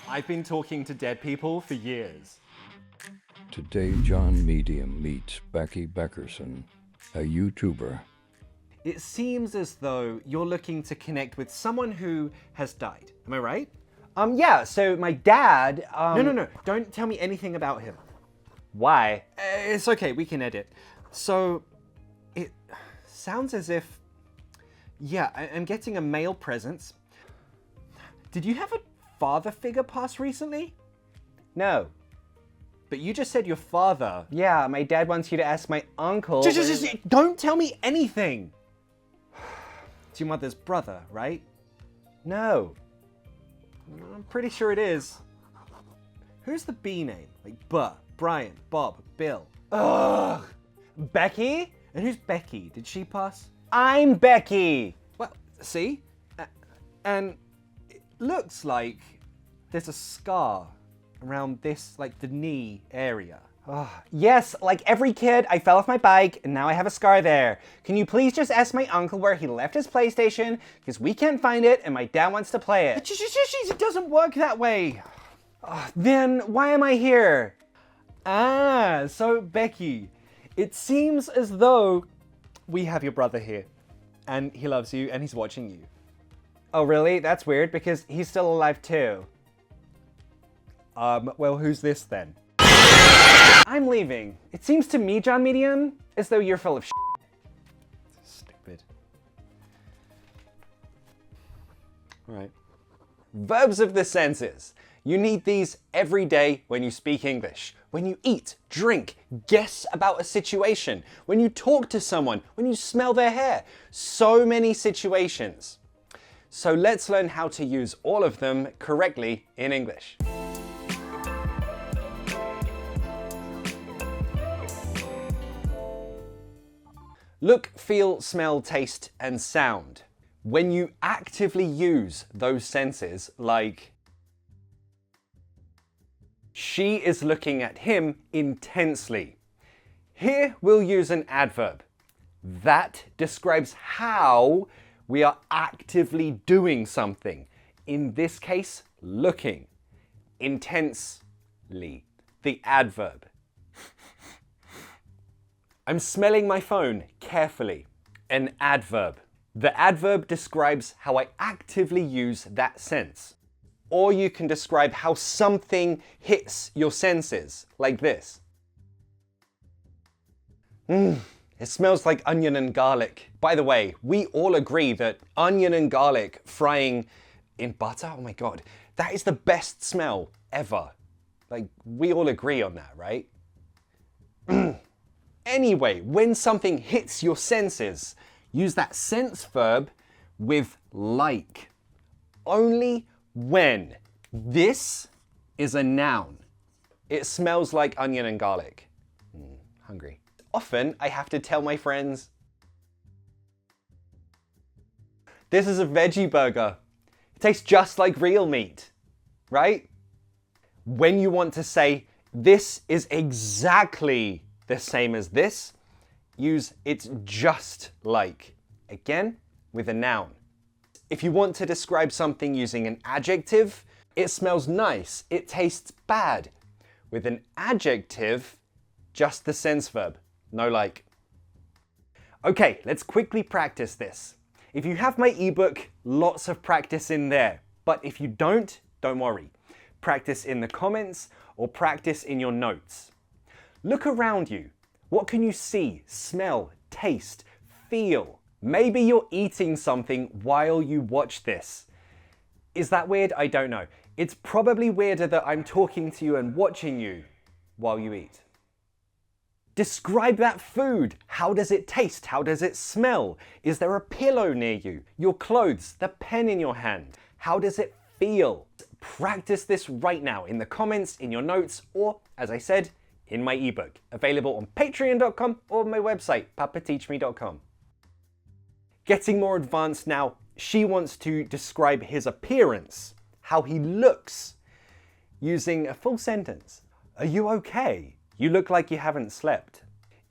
I've been talking to dead people for years. Today, John Medium meets Becky Beckerson, a YouTuber. It seems as though you're looking to connect with someone who has died. Am I right? Yeah, so my dad, No. Don't tell me anything about him. Why? It's okay, we can edit. So, it sounds as if... Yeah, I'm getting a male presence. Did you have a father figure pass recently? No. But you just said your father. Yeah, my dad wants you to ask my uncle. Just don't tell me anything! It's your mother's brother, right? No. I'm pretty sure it is. Who's the B name? Like Brian, Bob, Bill. Ugh. Becky? And who's Becky? Did she pass? I'm Becky. Well, see? And it looks like there's a scar around this, like the knee area. Yes, like every kid, I fell off my bike and now I have a scar there. Can you please just ask my uncle where he left his PlayStation? Because we can't find it and my dad wants to play it. It doesn't work that way. Then why am I here? So Becky, it seems as though we have your brother here. And he loves you and he's watching you. Oh really? That's weird because he's still alive too. Well, who's this then? I'm leaving. It seems to me, John Medium, as though you're full of shit. Stupid. All right. Verbs of the senses. You need these every day when you speak English. When you eat, drink, guess about a situation. When you talk to someone, when you smell their hair. So many situations. So let's learn how to use all of them correctly in English. Look, feel, smell, taste, and sound. When you actively use those senses, like she is looking at him intensely. Here we'll use an adverb. That describes how we are actively doing something. In this case, looking. Intensely. The adverb. I'm smelling my phone carefully. An adverb. The adverb describes how I actively use that sense. Or you can describe how something hits your senses, like this. It smells like onion and garlic. By the way, we all agree that onion and garlic frying in butter, oh my God, that is the best smell ever. Like, we all agree on that, right? Anyway, when something hits your senses, use that sense verb with like. Only when. This is a noun. It smells like onion and garlic. Hungry. Often I have to tell my friends, this is a veggie burger. It tastes just like real meat, right? When you want to say, this is exactly the same as this, use it's just like. Again, with a noun. If you want to describe something using an adjective, it smells nice, it tastes bad. With an adjective, just the sense verb, no like. Okay, let's quickly practice this. If you have my ebook, lots of practice in there. But if you don't worry. Practice in the comments or practice in your notes. Look around you. What can you see, smell, taste, feel? Maybe you're eating something while you watch this. Is that weird? I don't know. It's probably weirder that I'm talking to you and watching you while you eat. Describe that food. How does it taste? How does it smell? Is there a pillow near you? Your clothes, the pen in your hand? How does it feel? Practice this right now in the comments, in your notes, or, as I said, in my ebook, available on patreon.com or my website, papateachme.com. Getting more advanced now, she wants to describe his appearance, how he looks, using a full sentence. Are you okay? You look like you haven't slept.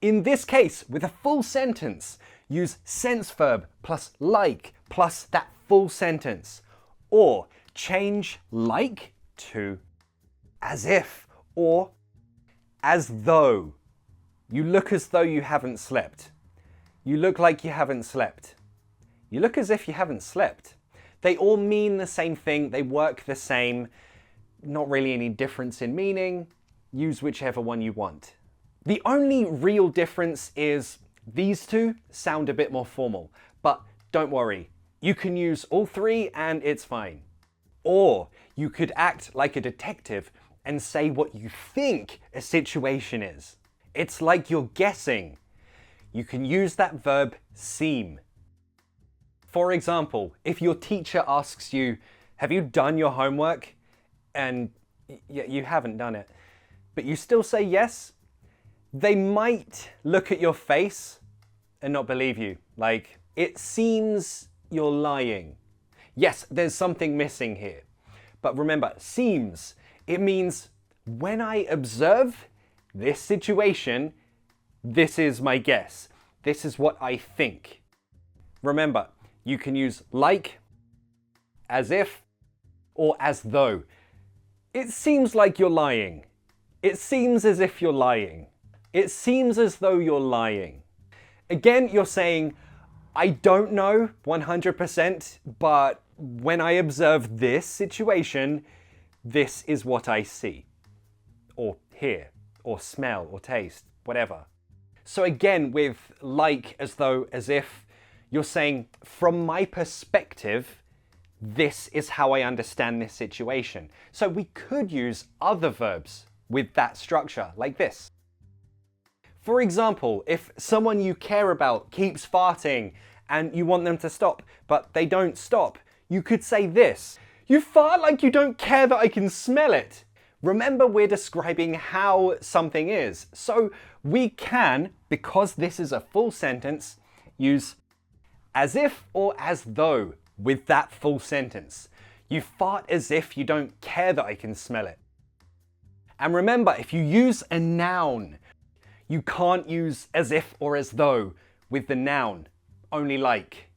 In this case, with a full sentence, use sense verb plus like plus that full sentence. Or change like to as if or as though. You look as though you haven't slept. You look like you haven't slept. You look as if you haven't slept. They all mean the same thing. They work the same. Not really any difference in meaning. Use whichever one you want. The only real difference is these two sound a bit more formal, but don't worry. You can use all three and it's fine. Or you could act like a detective and say what you think a situation is. It's like you're guessing. You can use that verb seem. For example, if your teacher asks you, have you done your homework? And you haven't done it, but you still say yes, they might look at your face and not believe you. Like, it seems you're lying. Yes, there's something missing here. But remember, seems, it means when I observe this situation, this is my guess. This is what I think. Remember, you can use like, as if, or as though. It seems like you're lying. It seems as if you're lying. It seems as though you're lying. Again, you're saying, I don't know 100%, but when I observe this situation, this is what I see, or hear, or smell, or taste, whatever. So again, with like, as though, as if, you're saying, from my perspective, this is how I understand this situation. So we could use other verbs with that structure, like this. For example, if someone you care about keeps farting and you want them to stop, but they don't stop, you could say this. You fart like you don't care that I can smell it. Remember, we're describing how something is. So we can, because this is a full sentence, use as if or as though with that full sentence. You fart as if you don't care that I can smell it. And remember, if you use a noun, you can't use as if or as though with the noun, only like.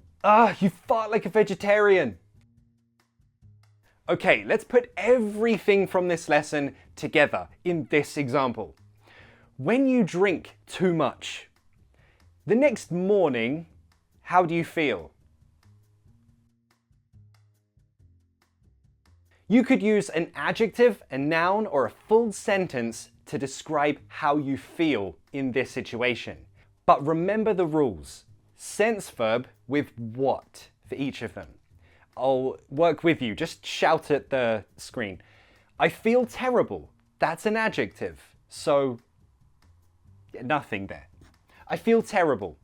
You fart like a vegetarian. Okay, let's put everything from this lesson together in this example. When you drink too much, the next morning, how do you feel? You could use an adjective, a noun, or a full sentence to describe how you feel in this situation. But remember the rules. Sense verb with what for each of them. I'll work with you. Just shout at the screen. I feel terrible. That's an adjective. So, nothing there. I feel terrible.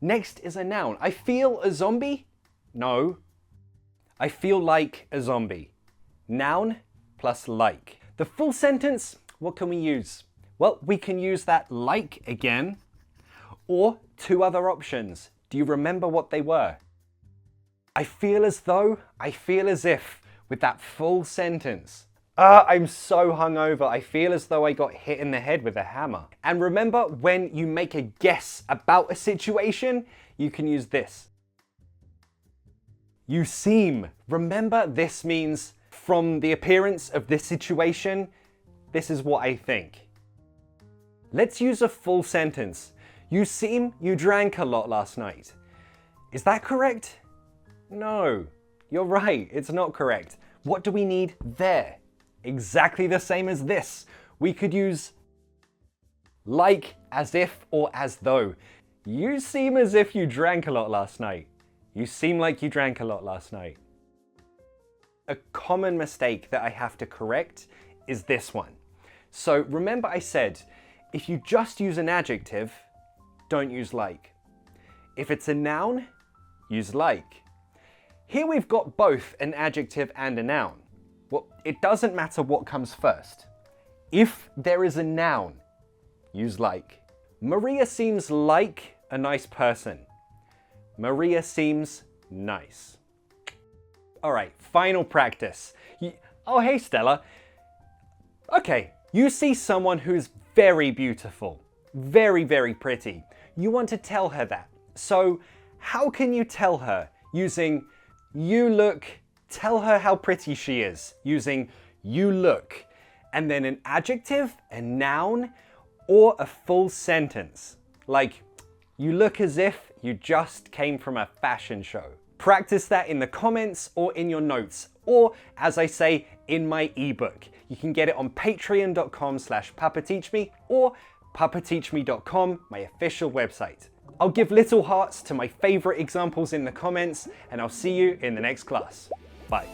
Next is a noun. I feel a zombie? No. I feel like a zombie. Noun plus like. The full sentence, what can we use? Well, we can use that like again, or two other options. Do you remember what they were? I feel as though, I feel as if, with that full sentence. I'm so hungover, I feel as though I got hit in the head with a hammer. And remember, when you make a guess about a situation, you can use this. You seem. Remember, this means from the appearance of this situation, this is what I think. Let's use a full sentence. You seem you drank a lot last night. Is that correct? No, you're right, it's not correct. What do we need there? Exactly the same as this. We could use like, as if, or as though. You seem as if you drank a lot last night. You seem like you drank a lot last night. A common mistake that I have to correct is this one. So remember I said, if you just use an adjective, don't use like. If it's a noun, use like. Here we've got both an adjective and a noun. Well, it doesn't matter what comes first. If there is a noun, use like. Maria seems like a nice person. Maria seems nice. All right, final practice. Oh, hey, Stella. Okay, you see someone who's very beautiful, very, very pretty. You want to tell her that. So how can you tell her using you look, tell her how pretty she is, using you look, and then an adjective, a noun, or a full sentence. Like, you look as if you just came from a fashion show. Practice that in the comments or in your notes, or as I say, in my ebook. You can get it on patreon.com/papateachme or papateachme.com, my official website. I'll give little hearts to my favorite examples in the comments, and I'll see you in the next class. Bye.